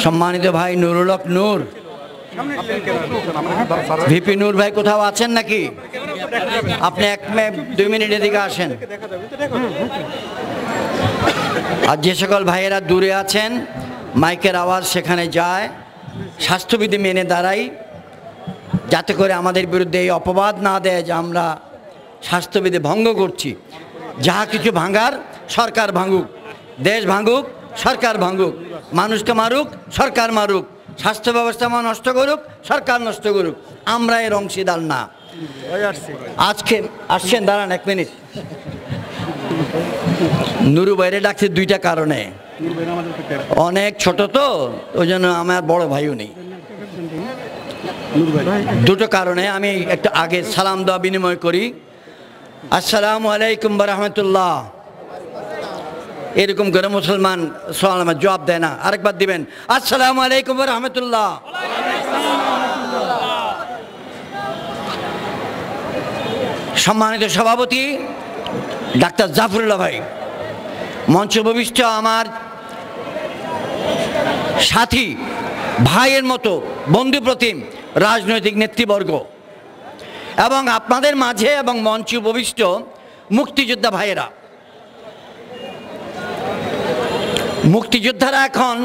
সম্মানিত ভাই নুরুল হক নূর, ভিপি নূর ভাই কোথাও আছেন নাকি? আপনি 2 মিনিট এদিকে আসেন। আর যে সকল ভাইয়েরা দূরে আছেন, মাইকের আওয়াজ সেখানে যায়, স্বাস্থ্যবিধি মেনে দাঁড়াই, যাতে করে আমাদের বিরুদ্ধে এই অপবাদ না দেয় যে আমরা স্বাস্থ্যবিধি ভঙ্গ করছি। যাহা কিছু ভাঙার সরকার ভাঙুক, দেশ ভাঙুক, সরকার ভাঙুক, মানুষকে মারুক, সরকার মারুক, স্বাস্থ্য ব্যবস্থা নষ্ট করুক, সরকার নষ্ট করুক, আমরা এর অংশীদার না। আজকে আসছেন, দাঁড়ান 1 মিনিট। নুরু বাইরে ডাকছে 2টা কারণে, অনেক ছোট তো ওই জন্য আমার বড় ভাইও নেই। 2টো কারণে আমি একটু আগে সালাম দেওয়া বিনিময় করি। আসসালামু আলাইকুম ওয়া রাহমাতুল্লাহ। এরকম করে মুসলমান সালামের জবাব দেয় না, আরেকবার দিবেন, আসসালামু আলাইকুম ওয়া রাহমাতুল্লাহ। সম্মানিত সভাপতি ডাক্তার জাফরুল্লাহ ভাই, মঞ্চ উপবিষ্ট আমার সাথী, ভাইয়ের মতো বন্ধুপ্রতিম রাজনৈতিক নেতৃবর্গ, এবং আপনাদের মাঝে এবং মঞ্চে উপবিষ্ট মুক্তিযোদ্ধা ভাইয়েরা। মুক্তিযোদ্ধারা এখন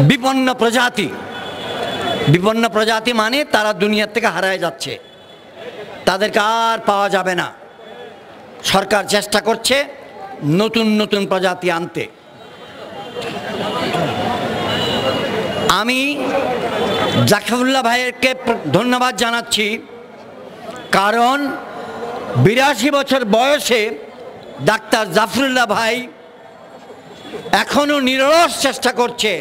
বিপন্ন প্রজাতি। বিপন্ন প্রজাতি মানে তারা দুনিয়ার থেকে হারায় যাচ্ছে, তাদেরকে আর পাওয়া যাবে না। সরকার চেষ্টা করছে নতুন নতুন প্রজাতি আনতে। আমি জাফরুল্লাহ ভাইয়েরকে ধন্যবাদ জানাচ্ছি, কারণ 82 বছর বয়সে ডাক্তার জাফরুল্লাহ ভাই এখনো নিরলস চেষ্টা করছে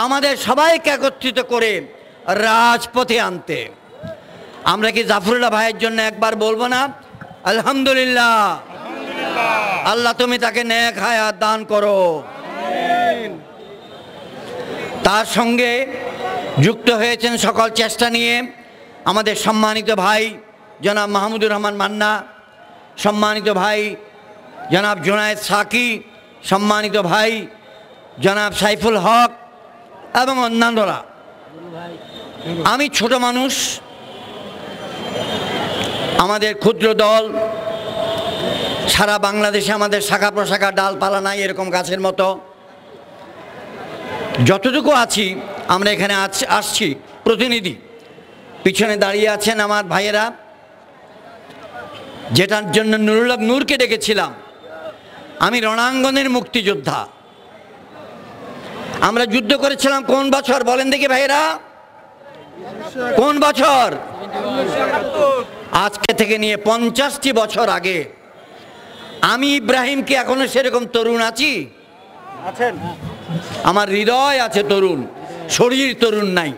আমাদের সবাইকে একত্রিত করে রাজপথে আনতে। আমরা কি জাফরুল্লাহ ভাইয়ের জন্য একবার বলবো না আলহামদুলিল্লাহ? আল্লাহ তুমি তাকে নেক হায়াত দান করো। তার সঙ্গে যুক্ত হয়েছেন সকল চেষ্টা নিয়ে আমাদের সম্মানিত ভাই জনাব মাহমুদুর রহমান মান্না, সম্মানিত ভাই জনাব জুনায়েদ সাকি, সম্মানিত ভাই জনাব সাইফুল হক এবং অন্যান্যরা। আমি ছোট মানুষ, আমাদের ক্ষুদ্র দল, সারা বাংলাদেশে আমাদের শাখা প্রশাখা ডালপালা নাই এরকম গাছের মতো। যতটুকু আছি আমরা এখানে আসছি প্রতিনিধি। পিছনে দাঁড়িয়ে আছেন আমার ভাইয়েরা, যেটার জন্য নুরুল হক নূরকে ডেকেছিলাম। আমি রণাঙ্গনের মুক্তিযোদ্ধা। আমরা যুদ্ধ করেছিলাম কোন বছর বলেন দেখি ভাইয়েরা, কোন বছর? আজকে থেকে নিয়ে 50টি বছর আগে। আমি ইব্রাহিম কি এখনো সেরকম তরুণ আছি? আমার হৃদয় আছে তরুণ, শরীর তরুণ নাই।